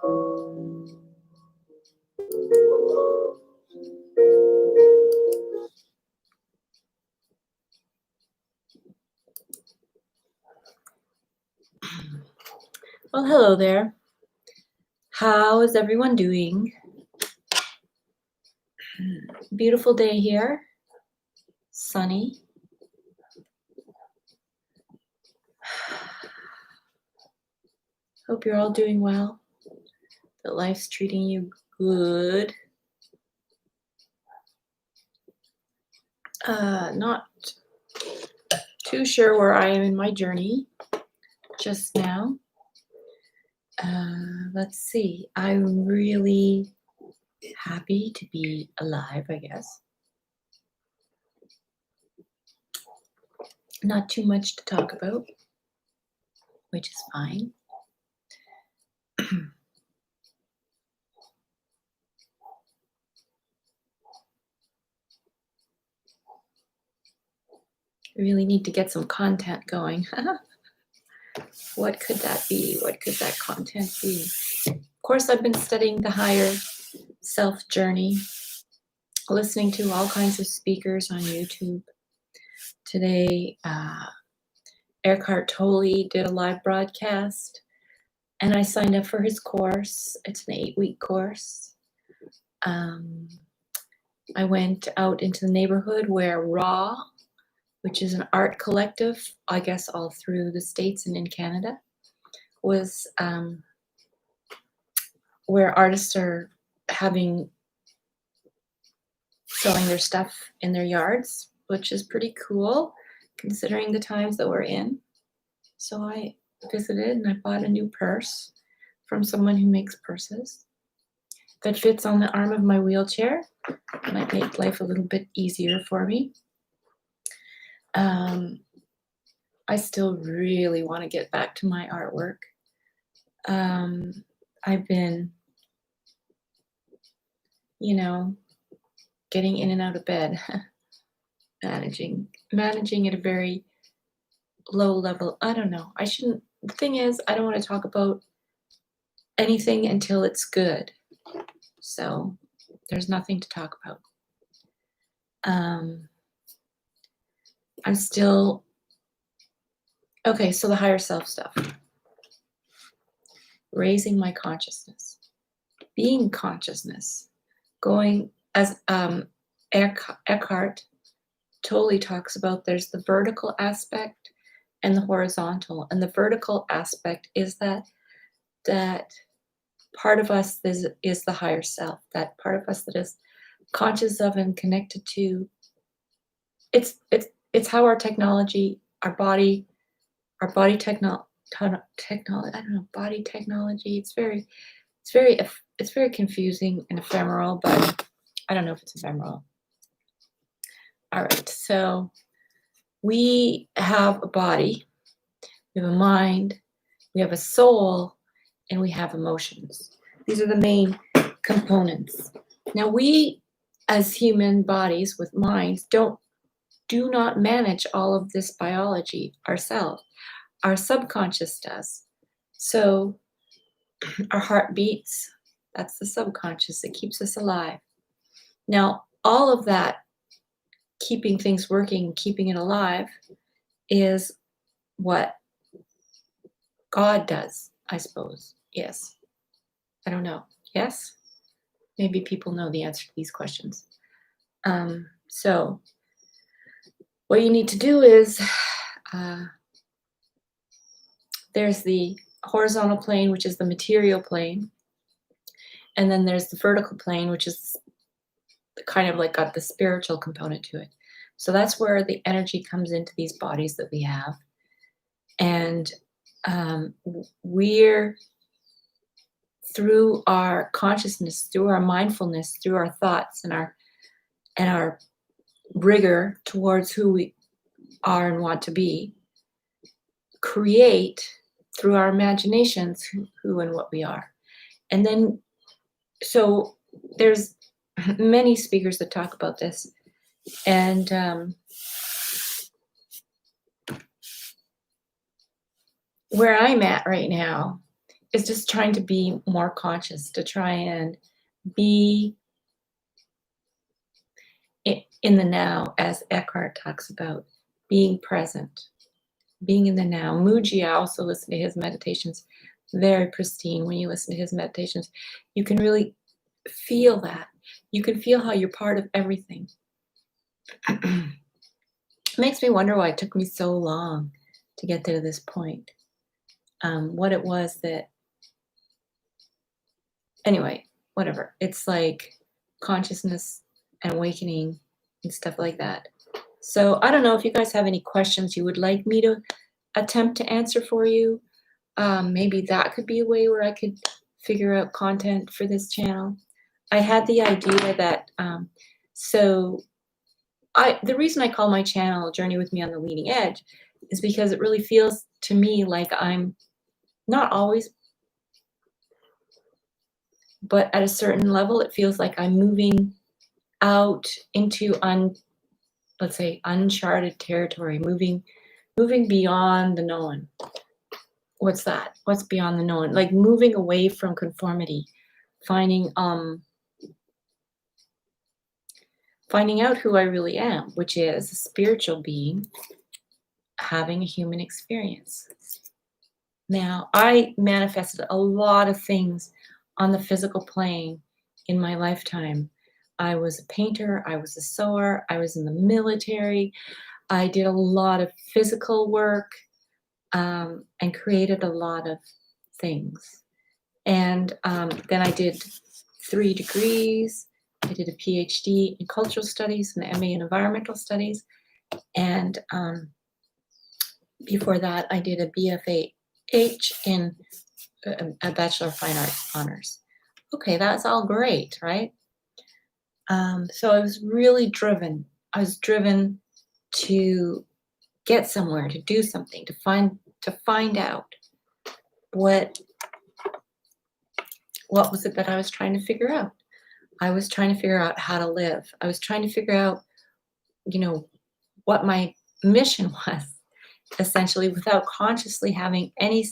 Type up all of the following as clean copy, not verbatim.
Well, hello there. How is everyone doing? Beautiful day here. Sunny. Hope you're all doing well. That life's treating you good. Not too sure where I am in my journey just now. Let's see. I'm really happy to be alive, I guess. Not too much to talk about, which is fine. I really need to get some content going. What could that be? What could that content be? Of course, I've been studying the higher self journey, listening to all kinds of speakers on YouTube. Today, Eckhart Tolle did a live broadcast, and I signed up for his course. It's an 8-week course. I went out into the neighborhood where Raw, which is an art collective, I guess all through the States and in Canada, was where artists are selling their stuff in their yards, which is pretty cool considering the times that we're in. So I visited and I bought a new purse from someone who makes purses that fits on the arm of my wheelchair. It might make life a little bit easier for me. I still really want to get back to my artwork. I've been, getting in and out of bed, managing at a very low level. I don't know. The thing is, I don't want to talk about anything until it's good. So there's nothing to talk about. I'm still, okay, so the higher self stuff. Raising my consciousness, being consciousness, going as Eckhart Tolle talks about, there's the vertical aspect and the horizontal. And the vertical aspect is that part of us is the higher self, that part of us that is conscious of and connected to. It's how our technology, body technology. I don't know, body technology. It's very confusing and ephemeral, but I don't know if it's ephemeral. All right, so we have a body, we have a mind, we have a soul, and we have emotions. These are the main components. Now we, as human bodies with minds, do not manage all of this biology ourselves. Our subconscious does. So our heart beats, that's the subconscious, it keeps us alive. Now, all of that, keeping things working, keeping it alive, is what God does, I suppose. Yes. I don't know. Yes? Maybe people know the answer to these questions. So what you need to do is, there's the horizontal plane, which is the material plane. And then there's the vertical plane, which is kind of like got the spiritual component to it. So that's where the energy comes into these bodies that we have. And we're, through our consciousness, through our mindfulness, through our thoughts and our rigor towards who we are and want to be, create through our imaginations who and what we are. And then, so there's many speakers that talk about this. And where I'm at right now is just trying to be more conscious, to try and be in the now, as Eckhart talks about, being present, being in the now. Muji, I also listen to his meditations, very pristine. When you listen to his meditations, you can really feel that. You can feel how you're part of everything. It makes me wonder why it took me so long to get to this point. What it was that, anyway, whatever. It's like consciousness and awakening and stuff like that. So I don't know if you guys have any questions you would like me to attempt to answer for you. Maybe that could be a way where I could figure out content for this channel. I had the idea that, the reason I call my channel Journey With Me on the Leading Edge is because it really feels to me like I'm not always, but at a certain level, it feels like I'm moving out into let's say uncharted territory, moving beyond the known. What's that? What's beyond the known? Like moving away from conformity, finding out who I really am, which is a spiritual being having a human experience. Now, I manifested a lot of things on the physical plane in my lifetime. I was a painter, I was a sewer, I was in the military, I did a lot of physical work, and created a lot of things. And then I did 3 degrees. I did a PhD in cultural studies and an MA in environmental studies. And before that, I did a BFA in a Bachelor of Fine Arts honors. Okay, that's all great, right? So I was really driven. I was driven to get somewhere, to do something, to find out what was it that I was trying to figure out. I was trying to figure out how to live. I was trying to figure out, what my mission was, essentially, without consciously having any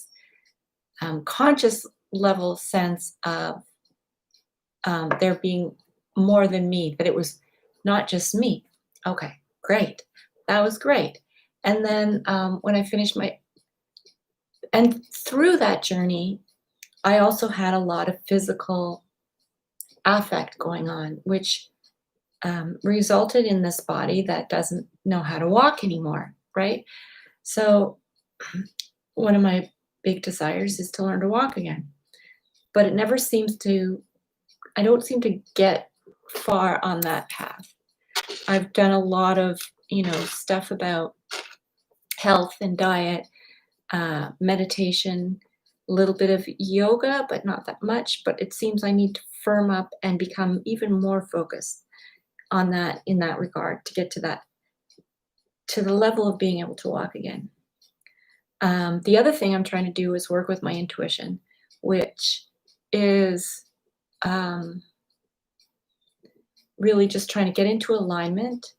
conscious level sense of there being more than me, that it was not just me. Okay, great. That was great. And then when I finished and through that journey, I also had a lot of physical affect going on, which resulted in this body that doesn't know how to walk anymore, right? So one of my big desires is to learn to walk again. But it never I don't seem to get far on that path. I've done a lot of, stuff about health and diet, meditation, a little bit of yoga, but not that much. But it seems I need to firm up and become even more focused on that in that regard to get to the level of being able to walk again. The other thing I'm trying to do is work with my intuition, which is really just trying to get into alignment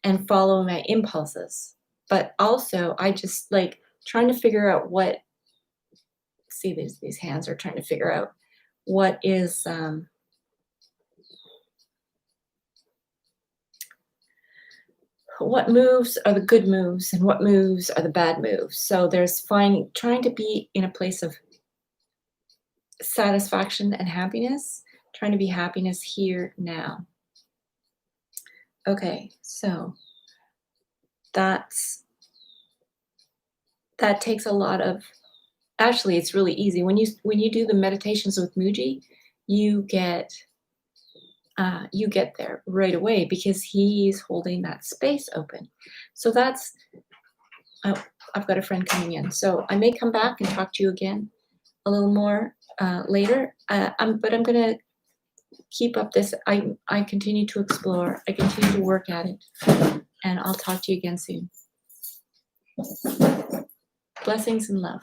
and follow my impulses. But also, I just like trying to figure out these hands are trying to figure out what is what moves are the good moves and what moves are the bad moves. So there's trying to be in a place of satisfaction and happiness, trying to be happiness here now. Okay, so that takes a lot of, actually it's really easy. When you do the meditations with Muji, you get there right away because he's holding that space open. So that's, I've got a friend coming in, so I may come back and talk to you again a little more later. But I'm gonna keep up this. I continue to explore. I continue to work at it, and I'll talk to you again soon. Blessings and love.